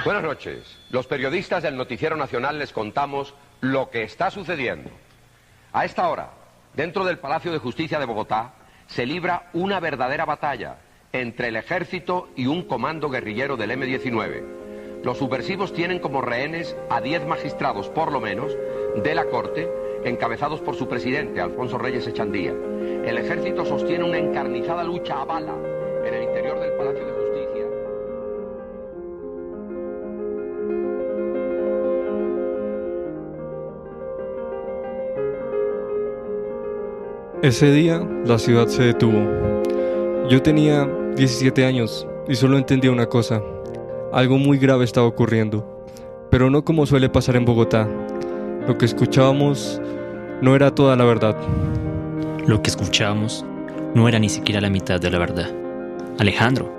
Buenas noches. Los periodistas del Noticiero Nacional les contamos lo que está sucediendo. A esta hora, dentro del Palacio de Justicia de Bogotá, se libra una verdadera batalla entre el ejército y un comando guerrillero del M-19. Los subversivos tienen como rehenes a 10 magistrados, por lo menos, de la Corte, encabezados por su presidente, Alfonso Reyes Echandía. El ejército sostiene una encarnizada lucha a bala en el interior del Palacio de Justicia. Ese día, la ciudad se detuvo. Yo tenía 17 años y solo entendía una cosa. Algo muy grave estaba ocurriendo, pero no como suele pasar en Bogotá. Lo que escuchábamos no era toda la verdad. Lo que escuchábamos no era ni siquiera la mitad de la verdad. Alejandro,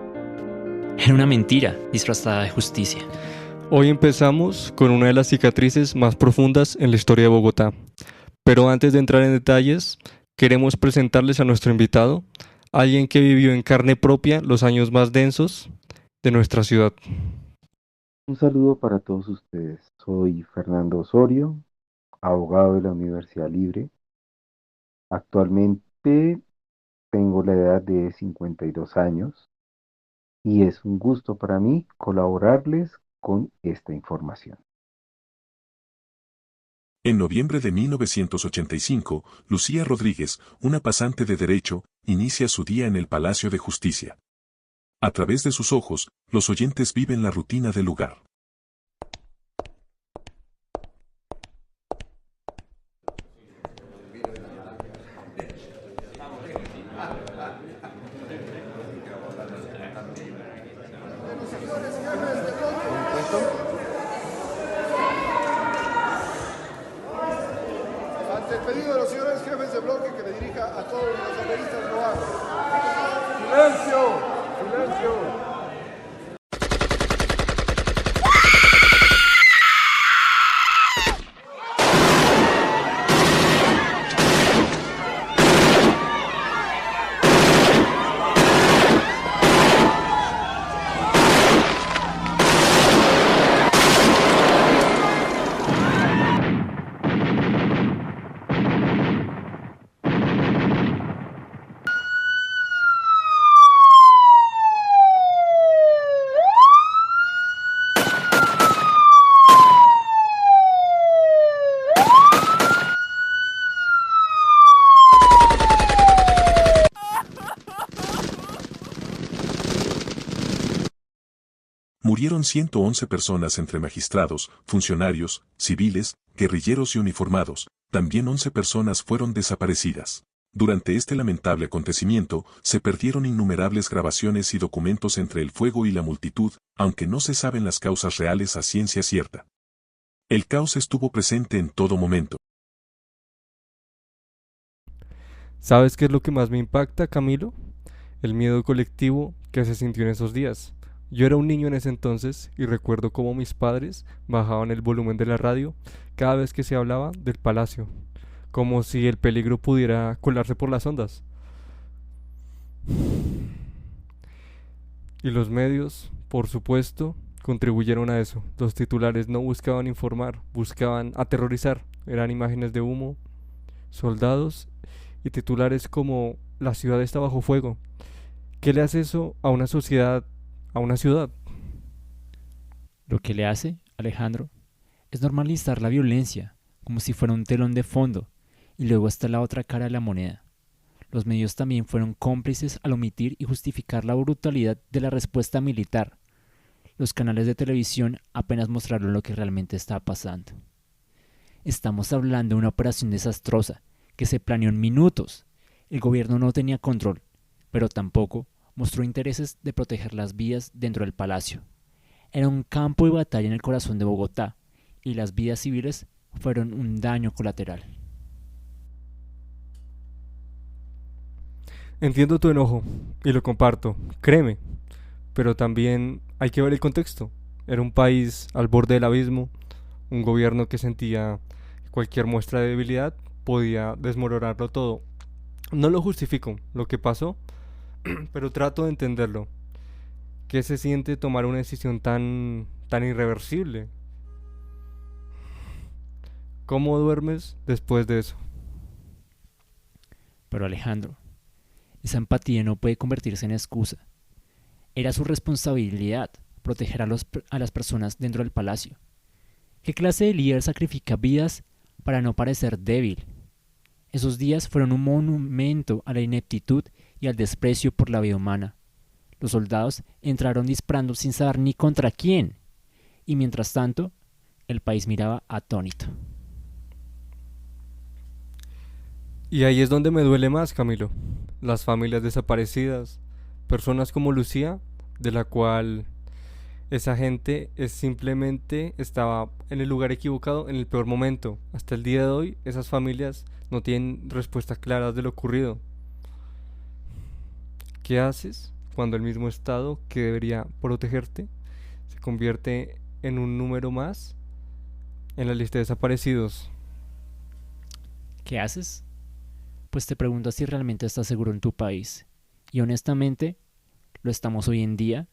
era una mentira disfrazada de justicia. Hoy empezamos con una de las cicatrices más profundas en la historia de Bogotá. Pero antes de entrar en detalles, queremos presentarles a nuestro invitado, alguien que vivió en carne propia los años más densos de nuestra ciudad. Un saludo para todos ustedes. Soy Fernando Osorio, abogado de la Universidad Libre. Actualmente tengo la edad de 52 años y es un gusto para mí colaborarles con esta información. En noviembre de 1985, Lucía Rodríguez, una pasante de Derecho, inicia su día en el Palacio de Justicia. A través de sus ojos, los oyentes viven la rutina del lugar. Ante el pedido de los señores jefes de bloque que le dirija a todos los asambleístas lo hagan. ¡Silencio! ¡Silencio! Murieron 111 personas entre magistrados, funcionarios, civiles, guerrilleros y uniformados. También 11 personas fueron desaparecidas. Durante este lamentable acontecimiento, se perdieron innumerables grabaciones y documentos entre el fuego y la multitud, aunque no se saben las causas reales a ciencia cierta. El caos estuvo presente en todo momento. ¿Sabes qué es lo que más me impacta, Camilo? El miedo colectivo que se sintió en esos días. Yo era un niño en ese entonces y recuerdo cómo mis padres bajaban el volumen de la radio cada vez que se hablaba del palacio, como si el peligro pudiera colarse por las ondas. Y los medios, por supuesto, contribuyeron a eso. Los titulares no buscaban informar, buscaban aterrorizar. Eran imágenes de humo, soldados y titulares como "La ciudad está bajo fuego". ¿Qué le hace eso a una sociedad, a una ciudad? Lo que le hace, Alejandro, es normalizar la violencia, como si fuera un telón de fondo, y luego está la otra cara de la moneda. Los medios también fueron cómplices al omitir y justificar la brutalidad de la respuesta militar. Los canales de televisión apenas mostraron lo que realmente estaba pasando. Estamos hablando de una operación desastrosa, que se planeó en minutos. El gobierno no tenía control, pero tampoco mostró intereses de proteger las vidas dentro del palacio. Era un campo de batalla en el corazón de Bogotá, y las vidas civiles fueron un daño colateral. Entiendo tu enojo y lo comparto, créeme, pero también hay que ver el contexto. Era un país al borde del abismo, un gobierno que sentía que cualquier muestra de debilidad podía desmoronarlo todo. No lo justifico, lo que pasó, pero trato de entenderlo. ¿Qué se siente tomar una decisión tan tan irreversible. ¿Cómo duermes después de eso? Pero Alejandro, esa empatía no puede convertirse en excusa. Era su responsabilidad proteger a las personas dentro del palacio. ¿Qué clase de líder sacrifica vidas para no parecer débil? Esos días fueron un monumento a la ineptitud y al desprecio por la vida humana. Los soldados entraron disparando sin saber ni contra quién, y mientras tanto, el país miraba atónito. Y ahí es donde me duele más, Camilo. Las familias desaparecidas, personas como Lucía, de la cual esa gente simplemente estaba en el lugar equivocado en el peor momento. Hasta el día de hoy, esas familias no tienen respuestas claras de lo ocurrido. ¿Qué haces cuando el mismo Estado que debería protegerte se convierte en un número más en la lista de desaparecidos? ¿Qué haces? Pues te preguntas si realmente estás seguro en tu país. Y honestamente, ¿lo estamos hoy en día?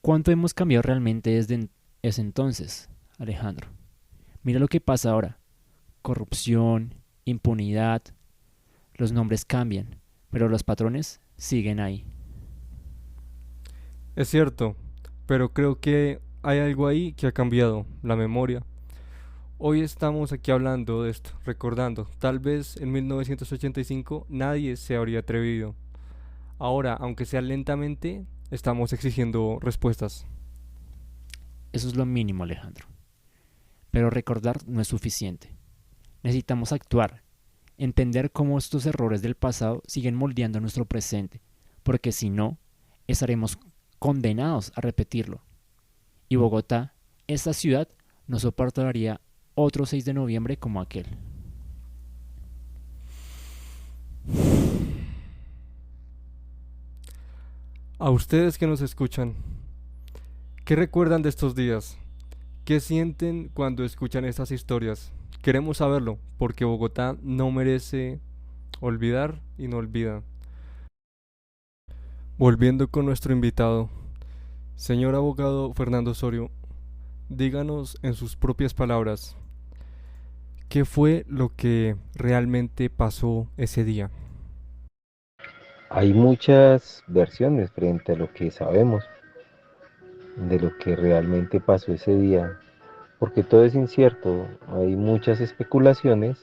¿Cuánto hemos cambiado realmente desde ese entonces, Alejandro? Mira lo que pasa ahora. Corrupción, impunidad, los nombres cambian, pero los patrones siguen ahí. Es cierto, pero creo que hay algo ahí que ha cambiado, la memoria. Hoy estamos aquí hablando de esto, recordando, tal vez en 1985 nadie se habría atrevido. Ahora, aunque sea lentamente, estamos exigiendo respuestas. Eso es lo mínimo, Alejandro. Pero recordar no es suficiente. Necesitamos actuar, entender cómo estos errores del pasado siguen moldeando nuestro presente, porque si no, estaremos condenados a repetirlo. Y Bogotá, esta ciudad, no soportaría otro 6 de noviembre como aquel. A ustedes que nos escuchan, ¿qué recuerdan de estos días? ¿Qué sienten cuando escuchan estas historias? Queremos saberlo, porque Bogotá no merece olvidar y no olvida. Volviendo con nuestro invitado, señor abogado Fernando Osorio, díganos en sus propias palabras, ¿qué fue lo que realmente pasó ese día? Hay muchas versiones frente a lo que sabemos de lo que realmente pasó ese día, porque todo es incierto, hay muchas especulaciones,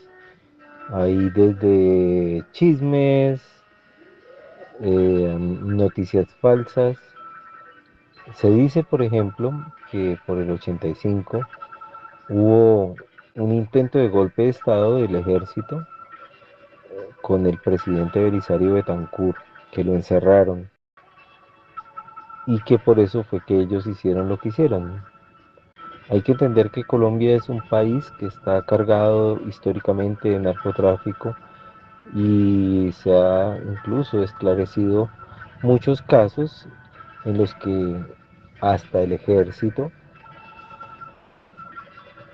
hay desde chismes, noticias falsas. Se dice, por ejemplo, que por el 85 hubo un intento de golpe de Estado del ejército con el presidente Belisario Betancur, que lo encerraron y que por eso fue que ellos hicieron lo que hicieron. Hay que entender que Colombia es un país que está cargado históricamente de narcotráfico y se ha incluso esclarecido muchos casos en los que hasta el ejército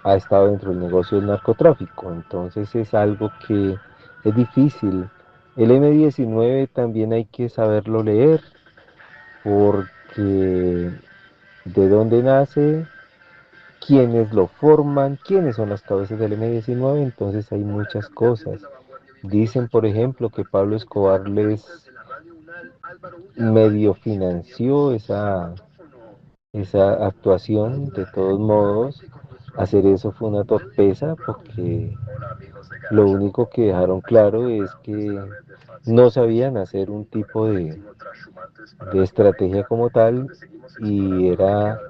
ha estado dentro del negocio del narcotráfico. Entonces es algo que es difícil. El M-19 también hay que saberlo leer porque de dónde nace, quiénes lo forman, quiénes son las cabezas del M-19, entonces hay muchas cosas. Dicen, por ejemplo, que Pablo Escobar les medio financió esa actuación. De todos modos, hacer eso fue una torpeza porque lo único que dejaron claro es que no sabían hacer un tipo de estrategia como tal y era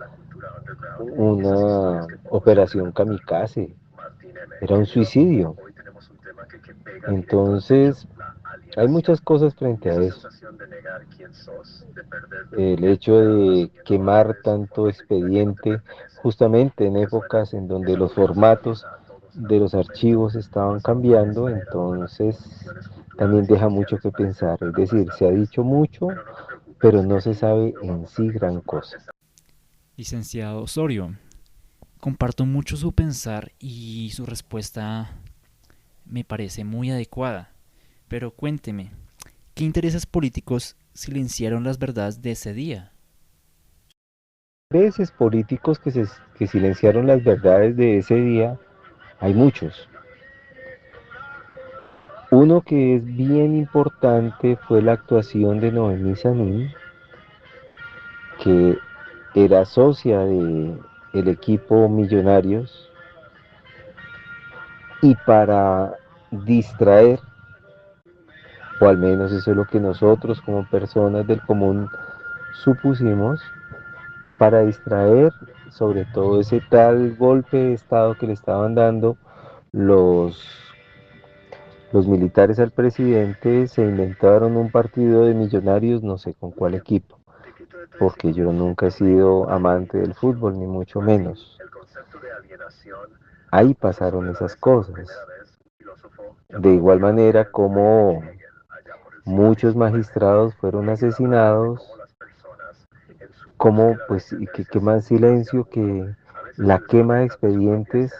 una operación kamikaze, era un suicidio. Entonces, hay muchas cosas frente a eso. El hecho de quemar tanto expediente justamente en épocas en donde los formatos de los archivos estaban cambiando, entonces también deja mucho que pensar. Es decir, se ha dicho mucho, pero no se sabe en sí gran cosa. Licenciado Osorio, comparto mucho su pensar y su respuesta me parece muy adecuada. Pero cuénteme, ¿qué intereses políticos silenciaron las verdades de ese día? veces políticos que silenciaron las verdades de ese día, hay muchos. Uno que es bien importante fue la actuación de Noemí Sanín, que era socia de el equipo Millonarios, y para distraer, o al menos eso es lo que nosotros como personas del común supusimos, para distraer sobre todo ese tal golpe de estado que le estaban dando los, los militares al presidente, se inventaron un partido de Millonarios, no sé con cuál equipo, porque yo nunca he sido amante del fútbol, ni mucho menos. Ahí pasaron esas cosas. De igual manera como muchos magistrados fueron asesinados, como pues y que más silencio que la quema de expedientes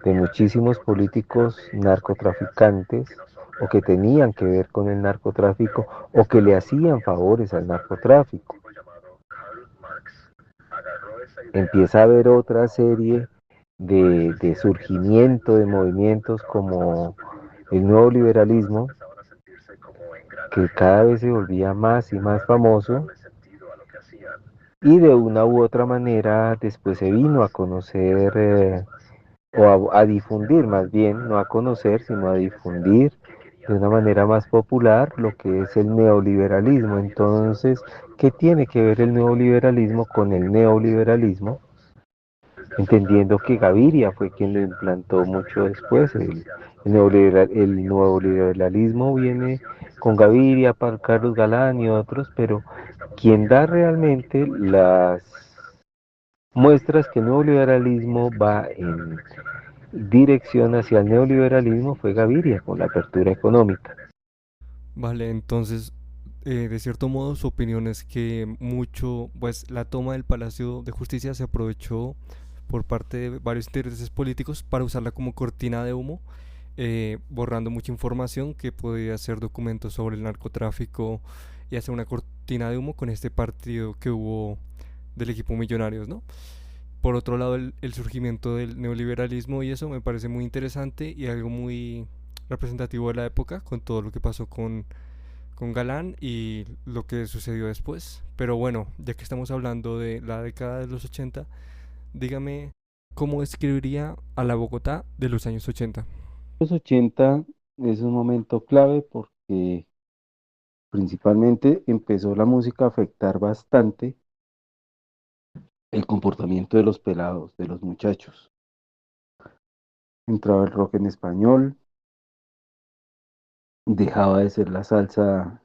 de muchísimos políticos narcotraficantes o que tenían que ver con el narcotráfico o que le hacían favores al narcotráfico. Empieza a haber otra serie de surgimiento de movimientos como el nuevo liberalismo, que cada vez se volvía más y más famoso, y de una u otra manera después se vino a conocer o a difundir más bien, no a conocer, sino a difundir de una manera más popular lo que es el neoliberalismo. Entonces, ¿qué tiene que ver el neoliberalismo con el neoliberalismo? Entendiendo que Gaviria fue quien lo implantó mucho después. El neoliberalismo viene con Gaviria, Carlos Galán y otros, pero quien da realmente las muestras que el neoliberalismo va en dirección hacia el neoliberalismo fue Gaviria con la apertura económica. Vale, entonces, de cierto modo, su opinión es que mucho, pues la toma del Palacio de Justicia se aprovechó por parte de varios intereses políticos para usarla como cortina de humo, borrando mucha información que podía ser documentos sobre el narcotráfico y hacer una cortina de humo con este partido que hubo del equipo Millonarios, ¿no? Por otro lado, el surgimiento del neoliberalismo y eso me parece muy interesante y algo muy representativo de la época con todo lo que pasó con Galán y lo que sucedió después. Pero bueno, ya que estamos hablando de la década de los 80, dígame cómo describiría a la Bogotá de los años 80. Los 80 es un momento clave porque principalmente empezó la música a afectar bastante el comportamiento de los pelados, de los muchachos. Entraba el rock en español, dejaba de ser la salsa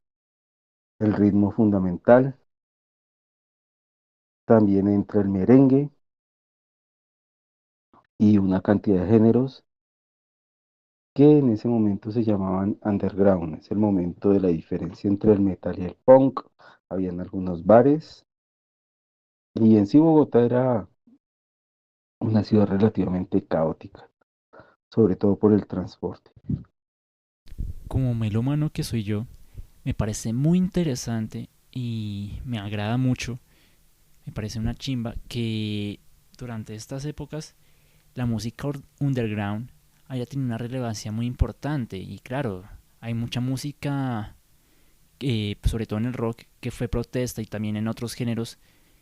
el ritmo fundamental, también entra el merengue y una cantidad de géneros que en ese momento se llamaban underground. Es el momento de la diferencia entre el metal y el punk. Habían algunos bares y en sí Bogotá era una ciudad relativamente caótica, sobre todo por el transporte. Como melómano que soy yo, me parece muy interesante y me agrada mucho. Me parece una chimba que durante estas épocas la música underground haya tenido una relevancia muy importante. Y claro, hay mucha música, sobre todo en el rock, que fue protesta y también en otros géneros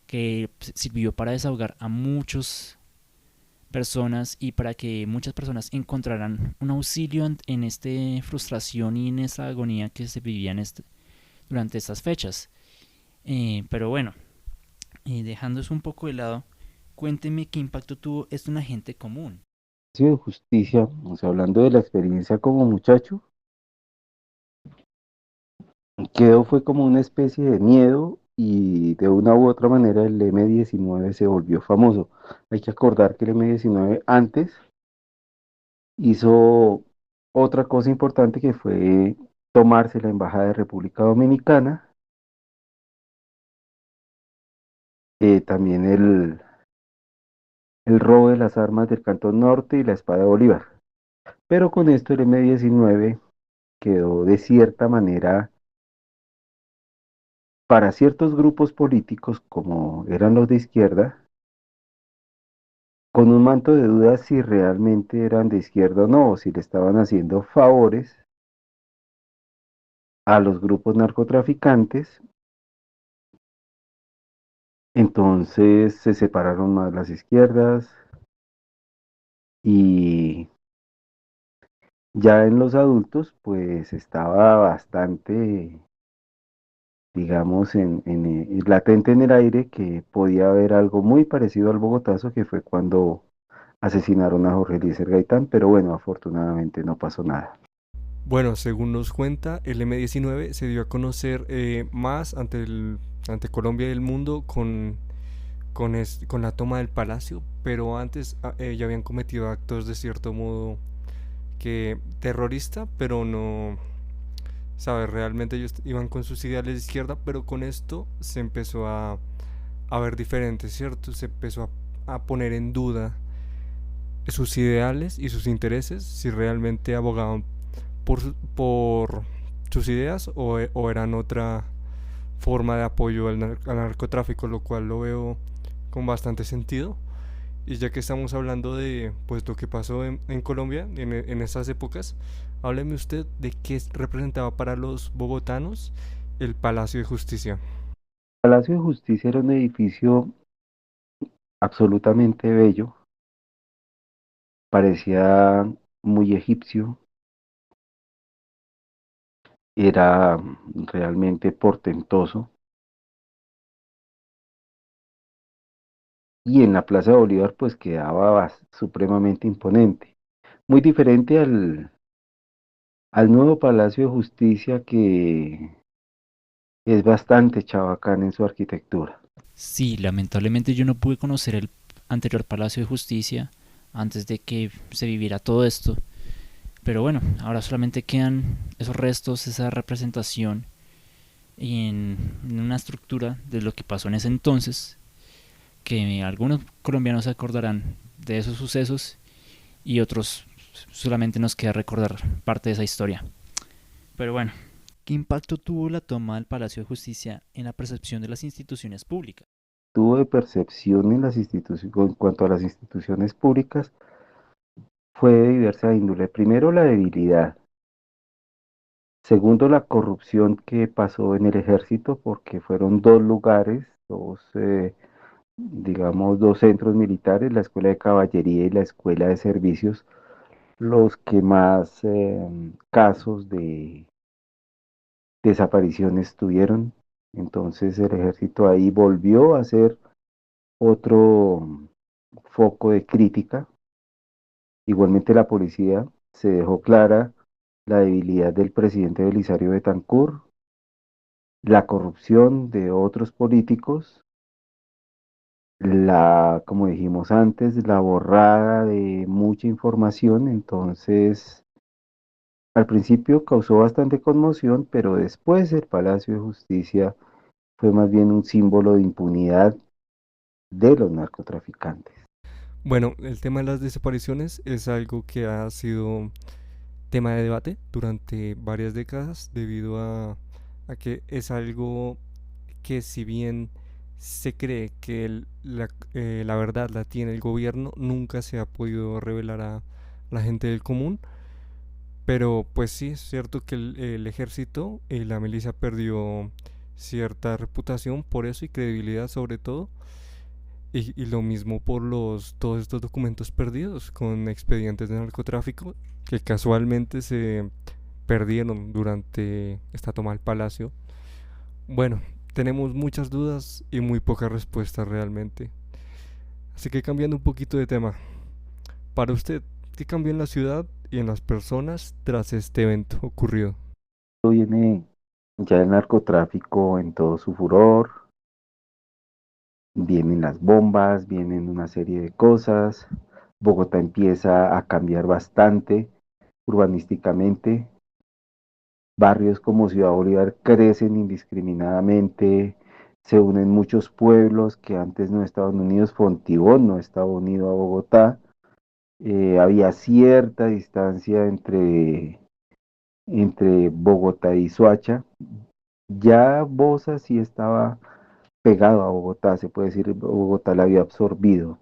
que sirvió para desahogar a muchas personas y para que muchas personas encontraran un auxilio en esta frustración y en esta agonía que se vivía durante estas fechas. Pero bueno, dejando eso un poco de lado, cuénteme qué impacto tuvo esto en la gente común. De justicia, o sea, hablando de la experiencia como muchacho, quedó fue como una especie de miedo y de una u otra manera el M-19 se volvió famoso. Hay que acordar que el M-19 antes hizo otra cosa importante que fue tomarse la embajada de República Dominicana, también el robo de las armas del Cantón Norte y la Espada de Bolívar. Pero con esto el M-19 quedó de cierta manera para ciertos grupos políticos, como eran los de izquierda, con un manto de dudas si realmente eran de izquierda o no, o si le estaban haciendo favores a los grupos narcotraficantes. Entonces se separaron más las izquierdas y ya en los adultos pues estaba bastante, digamos, latente en el aire que podía haber algo muy parecido al Bogotazo, que fue cuando asesinaron a Jorge Eliezer Gaitán, pero bueno, afortunadamente no pasó nada. Bueno, según nos cuenta, el M-19 se dio a conocer más ante Colombia y el mundo con la toma del palacio, pero antes ya habían cometido actos de cierto modo que terrorista, pero no, ¿sabes? Realmente ellos iban con sus ideales de izquierda, pero con esto se empezó a ver diferente, ¿cierto? Se empezó a poner en duda sus ideales y sus intereses, si realmente abogaban por sus ideas o eran otra forma de apoyo al narcotráfico, lo cual lo veo con bastante sentido. Y ya que estamos hablando de pues lo que pasó en Colombia en esas épocas, hábleme usted de qué representaba para los bogotanos el Palacio de Justicia. El Palacio de Justicia era un edificio absolutamente bello, parecía muy egipcio, era realmente portentoso. Y en la Plaza de Bolívar pues quedaba supremamente imponente. Muy diferente al nuevo Palacio de Justicia, que es bastante chabacán en su arquitectura. Sí, lamentablemente yo no pude conocer el anterior Palacio de Justicia antes de que se viviera todo esto. Pero bueno, ahora solamente quedan esos restos, esa representación en una estructura de lo que pasó en ese entonces, que algunos colombianos se acordarán de esos sucesos y otros solamente nos queda recordar parte de esa historia. Pero bueno, ¿qué impacto tuvo la toma del Palacio de Justicia en la percepción de las instituciones públicas? Tuvo de percepción en las en cuanto a las instituciones públicas, fue de diversa índole. Primero, la debilidad. Segundo, la corrupción que pasó en el ejército, porque fueron dos lugares, digamos, dos centros militares, la Escuela de Caballería y la Escuela de Servicios, los que más casos de desapariciones tuvieron. Entonces el ejército ahí volvió a ser otro foco de crítica. Igualmente la policía, se dejó clara la debilidad del presidente Belisario Betancur, la corrupción de otros políticos, como dijimos antes, la borrada de mucha información. Entonces al principio causó bastante conmoción, pero después el Palacio de Justicia fue más bien un símbolo de impunidad de los narcotraficantes. Bueno, el tema de las desapariciones es algo que ha sido tema de debate durante varias décadas debido a que es algo que si bien se cree que la verdad la tiene el gobierno, nunca se ha podido revelar a la gente del común. Pero pues sí, es cierto que el ejército y la milicia perdió cierta reputación por eso y credibilidad sobre todo. Y lo mismo por todos estos documentos perdidos con expedientes de narcotráfico que casualmente se perdieron durante esta toma del palacio. Bueno, tenemos muchas dudas y muy pocas respuestas realmente. Así que cambiando un poquito de tema, para usted, ¿qué cambió en la ciudad y en las personas tras este evento ocurrido? Viene ya el narcotráfico en todo su furor, vienen las bombas, vienen una serie de cosas. Bogotá empieza a cambiar bastante urbanísticamente. Barrios como Ciudad Bolívar crecen indiscriminadamente, se unen muchos pueblos que antes no estaban unidos. Fontibón no estaba unido a Bogotá. Había cierta distancia entre Bogotá y Soacha. Ya Bosa sí estaba pegado a Bogotá, se puede decir, Bogotá la había absorbido.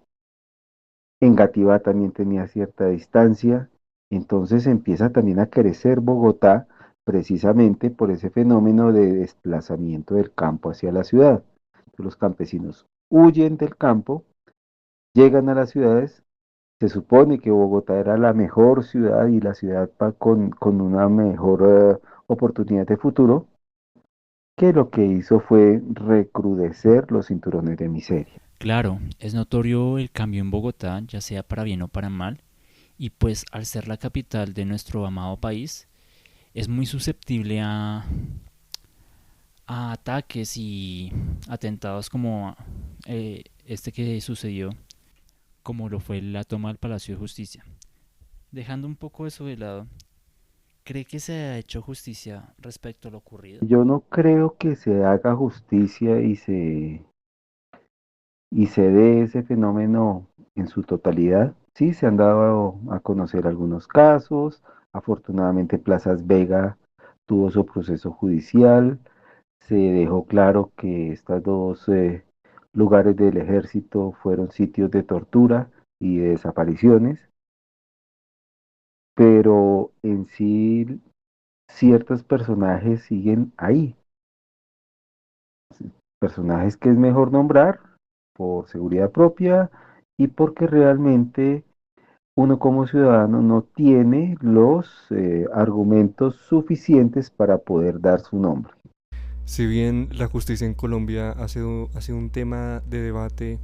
Engativá también tenía cierta distancia, entonces empieza también a crecer Bogotá precisamente por ese fenómeno de desplazamiento del campo hacia la ciudad. Los campesinos huyen del campo, llegan a las ciudades. Se supone que Bogotá era la mejor ciudad y la ciudad con una mejor oportunidad de futuro, que lo que hizo fue recrudecer los cinturones de miseria. Claro, es notorio el cambio en Bogotá, ya sea para bien o para mal, y pues al ser la capital de nuestro amado país, es muy susceptible a ataques y atentados como este que sucedió, como lo fue la toma del Palacio de Justicia. Dejando un poco eso de lado, ¿cree que se ha hecho justicia respecto a lo ocurrido? Yo no creo que se haga justicia y se dé ese fenómeno en su totalidad. Sí, se han dado a conocer algunos casos. Afortunadamente, Plazas Vega tuvo su proceso judicial. Se dejó claro que estos dos lugares del ejército fueron sitios de tortura y de desapariciones, pero en sí ciertos personajes siguen ahí, personajes que es mejor nombrar por seguridad propia y porque realmente uno como ciudadano no tiene los argumentos suficientes para poder dar su nombre. Si bien la justicia en Colombia ha sido un tema de debate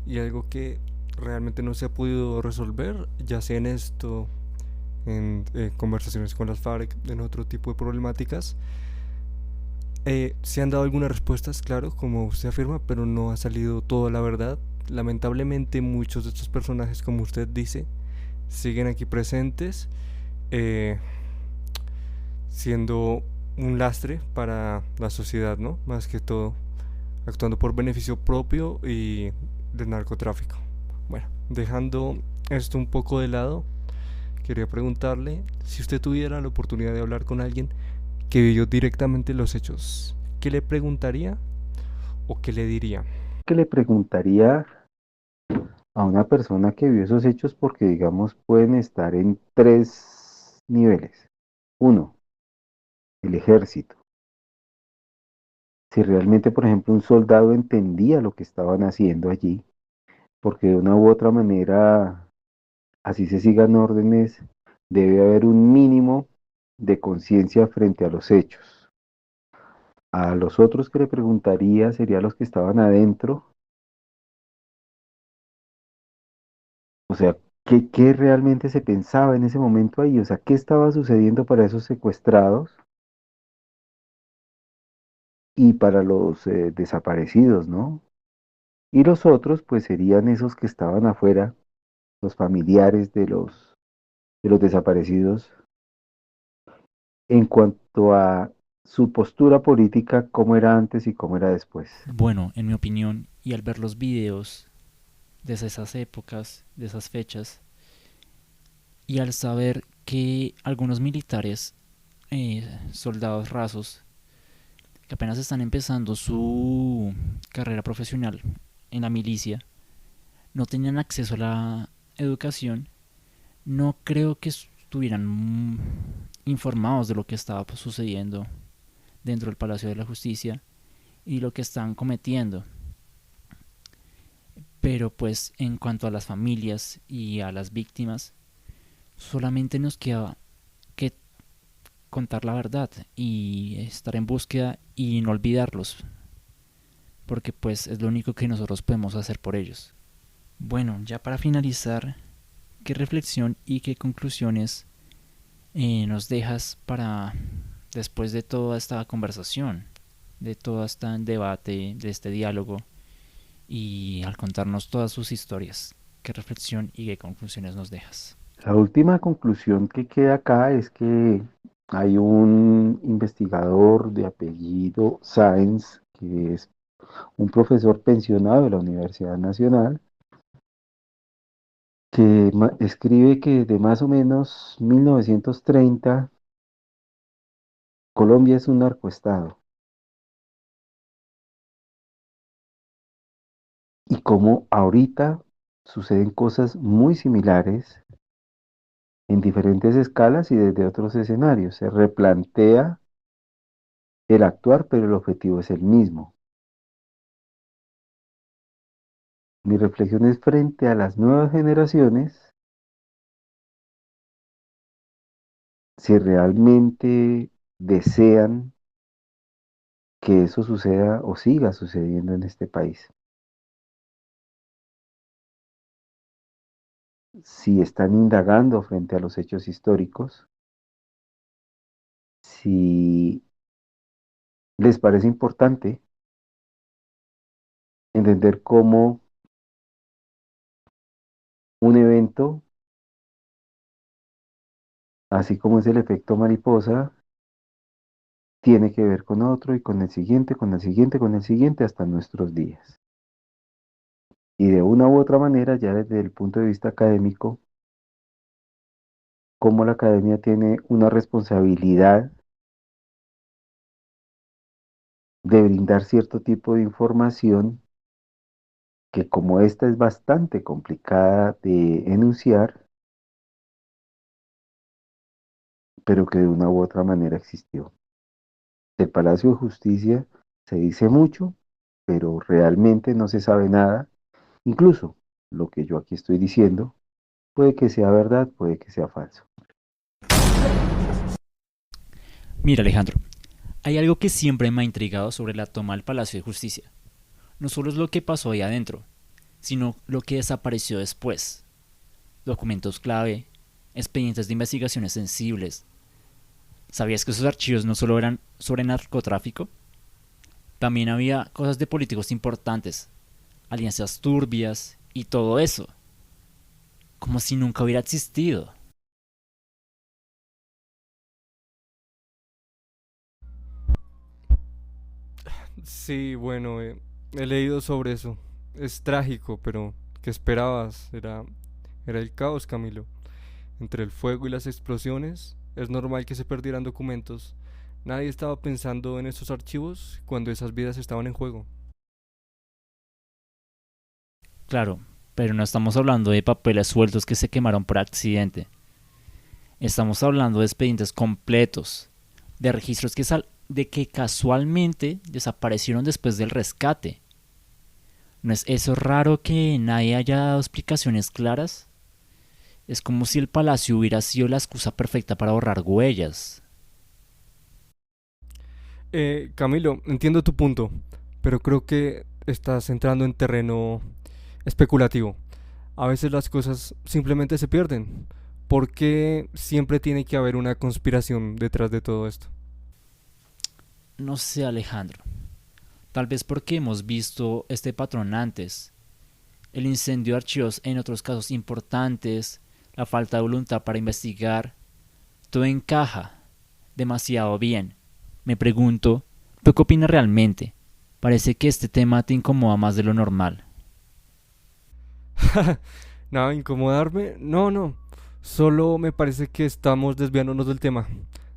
y algo que realmente no se ha podido resolver, ya sea en esto, en conversaciones con las FARC, en otro tipo de problemáticas, se han dado algunas respuestas, claro, como usted afirma, pero no ha salido toda la verdad. Lamentablemente muchos de estos personajes, como usted dice, siguen aquí presentes, eh, siendo un lastre para la sociedad, ¿no? Más que todo, actuando por beneficio propio y del narcotráfico. Bueno, dejando esto un poco de lado, quería preguntarle si usted tuviera la oportunidad de hablar con alguien que vivió directamente los hechos, ¿qué le preguntaría o qué le diría? ¿Qué le preguntaría a una persona que vio esos hechos? Porque, digamos, pueden estar en tres niveles. Uno, el ejército. Si realmente, por ejemplo, un soldado entendía lo que estaban haciendo allí, porque de una u otra manera, así se sigan órdenes, debe haber un mínimo de conciencia frente a los hechos. A los otros que le preguntaría serían los que estaban adentro, o sea, ¿qué realmente se pensaba en ese momento ahí? O sea, ¿qué estaba sucediendo para esos secuestrados y para los desaparecidos, ¿no? Y los otros, pues serían esos que estaban afuera, los familiares de los desaparecidos, en cuanto a su postura política, cómo era antes y cómo era después. Bueno, en mi opinión, y al ver los videos de esas épocas, de esas fechas, y al saber que algunos militares, soldados rasos, que apenas están empezando su carrera profesional en la milicia, no tenían acceso a la educación, no creo que estuvieran informados de lo que estaba sucediendo dentro del Palacio de la Justicia y lo que están cometiendo. Pero pues en cuanto a las familias y a las víctimas, solamente nos queda que contar la verdad y estar en búsqueda y no olvidarlos, porque pues es lo único que nosotros podemos hacer por ellos. Bueno, ya para finalizar, ¿qué reflexión y qué conclusiones nos dejas para después de toda esta conversación, de todo este debate, de este diálogo y al contarnos todas sus historias? ¿Qué reflexión y qué conclusiones nos dejas? La última conclusión que queda acá es que hay un investigador de apellido Sáenz, que es un profesor pensionado de la Universidad Nacional, que escribe que de más o menos 1930 Colombia es un narcoestado. y cómo ahorita suceden cosas muy similares en diferentes escalas y desde otros escenarios. Se replantea el actuar, pero el objetivo es el mismo. Mi reflexión es frente a las nuevas generaciones, si realmente desean que eso suceda o siga sucediendo en este país. Si están indagando frente a los hechos históricos, si les parece importante entender cómo un evento, así como es el efecto mariposa, tiene que ver con otro y con el siguiente, con el siguiente, con el siguiente hasta nuestros días. Y de una u otra manera, ya desde el punto de vista académico, cómo la academia tiene una responsabilidad de brindar cierto tipo de información que, como esta es bastante complicada de enunciar, pero que de una u otra manera existió. Del Palacio de Justicia se dice mucho, pero realmente no se sabe nada. Incluso lo que yo aquí estoy diciendo puede que sea verdad, puede que sea falso. Mira, Alejandro, hay algo que siempre me ha intrigado sobre la toma del Palacio de Justicia. No solo es lo que pasó ahí adentro, sino lo que desapareció después. Documentos clave, expedientes de investigaciones sensibles. ¿Sabías que esos archivos no solo eran sobre narcotráfico? También había cosas de políticos importantes, alianzas turbias y todo eso. Como si nunca hubiera existido. Sí, bueno, he leído sobre eso. Es trágico, pero ¿qué esperabas? Era el caos, Camilo. Entre el fuego y las explosiones, es normal que se perdieran documentos. Nadie estaba pensando en esos archivos cuando esas vidas estaban en juego. Claro, pero no estamos hablando de papeles sueltos que se quemaron por accidente. Estamos hablando de expedientes completos, de registros de que casualmente desaparecieron después del rescate. ¿No es eso raro que nadie haya dado explicaciones claras? Es como si el palacio hubiera sido la excusa perfecta para borrar huellas. Camilo, entiendo tu punto, pero creo que estás entrando en terreno especulativo. A veces las cosas simplemente se pierden. ¿Por qué siempre tiene que haber una conspiración detrás de todo esto? No sé, Alejandro. Tal vez porque hemos visto este patrón antes. El incendio de archivos en otros casos importantes, la falta de voluntad para investigar. Todo encaja demasiado bien. Me pregunto, ¿tú qué opinas realmente? Parece que este tema te incomoda más de lo normal. Nada, incomodarme. No, no. Solo me parece que estamos desviándonos del tema.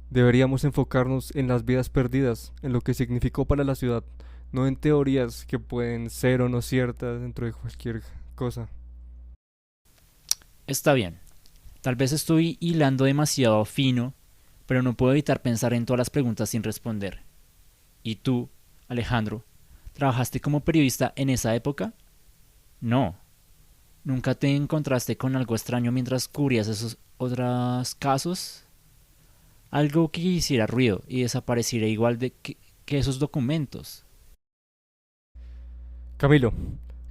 Deberíamos enfocarnos en las vidas perdidas, en lo que significó para la ciudad, no en teorías que pueden ser o no ciertas dentro de cualquier cosa. Está bien. Tal vez estoy hilando demasiado fino, pero no puedo evitar pensar en todas las preguntas sin responder. ¿Y tú, Alejandro, trabajaste como periodista en esa época? No. ¿Nunca te encontraste con algo extraño mientras cubrías esos otros casos? Algo que hiciera ruido y desapareciera igual que esos documentos. Camilo,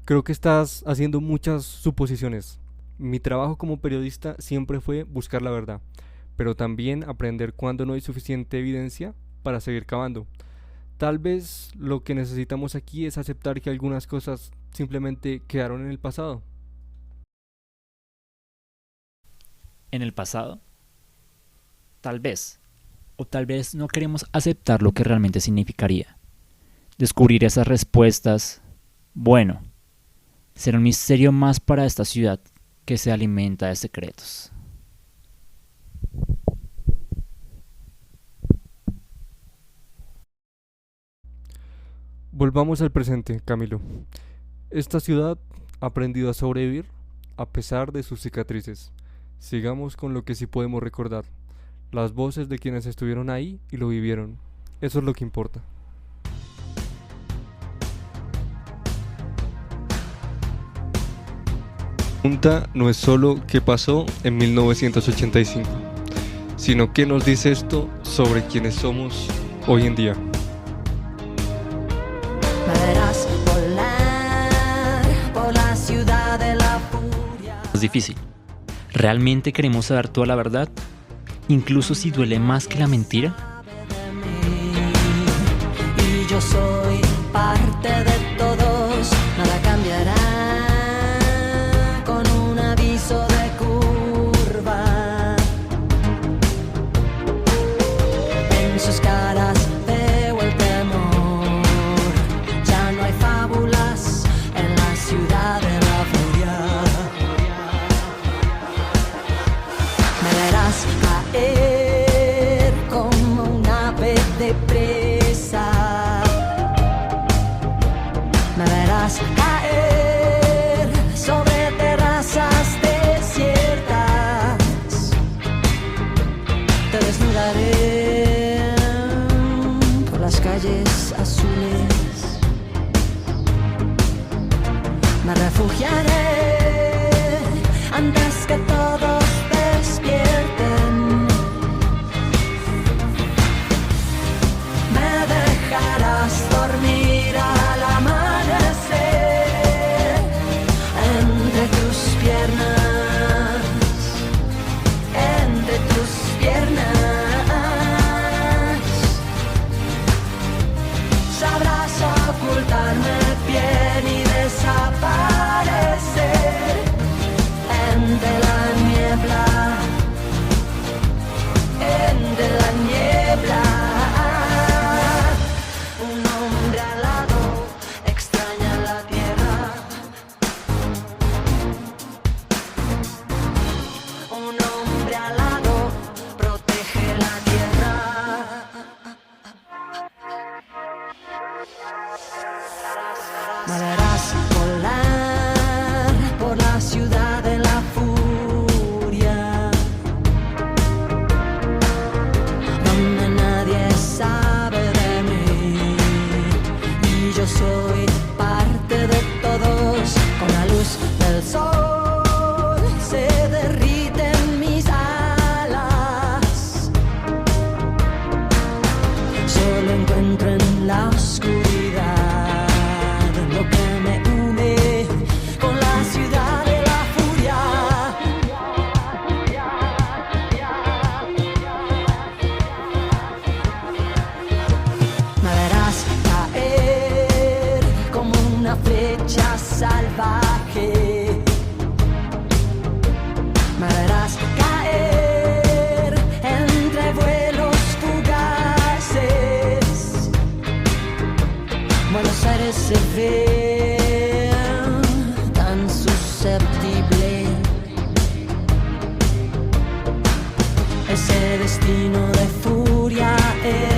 creo que estás haciendo muchas suposiciones. Mi trabajo como periodista siempre fue buscar la verdad, pero también aprender cuando no hay suficiente evidencia para seguir cavando. Tal vez lo que necesitamos aquí es aceptar que algunas cosas simplemente quedaron en el pasado. ¿En el pasado? Tal vez. O tal vez no queremos aceptar lo que realmente significaría. Descubrir esas respuestas, bueno, será un misterio más para esta ciudad que se alimenta de secretos. Volvamos al presente, Camilo. Esta ciudad ha aprendido a sobrevivir a pesar de sus cicatrices. Sigamos con lo que sí podemos recordar, las voces de quienes estuvieron ahí y lo vivieron. Eso es lo que importa. La pregunta no es solo qué pasó en 1985, sino qué nos dice esto sobre quienes somos hoy en día. Me verás volar por la ciudad de la furia. Es difícil. ¿Realmente queremos saber toda la verdad? Incluso si duele más que la mentira. Y yo soy parte de todos, nada cambiará con un aviso de curva. En sus caras veo el temor, ya no hay fábulas en la ciudad de la furia. Me verás caer como un ave de presa. Me verás caer sobre terrazas desiertas. Te desnudaré por las calles azules. Me refugiaré antes que todos despierten. Me dejarás dormir al amanecer entre tus piernas, entre tus piernas. Sabrás ocultarme bien y desaparecer entre la niebla, entre la niebla. Un hombre alado extraña la tierra. Un hombre alado protege la tierra. Me verás volar por la ciudad de la furia, donde nadie sabe de mí y yo soy parte de todos. Con la luz del sol se derriten mis alas. Solo encuentro en la oscuridad lo que me une con la ciudad de la furia. Me verás caer como una flecha salvaje. Me verás caer entre vuelos fugaces. Buenos Aires se ve tan susceptible. Ese destino de furia es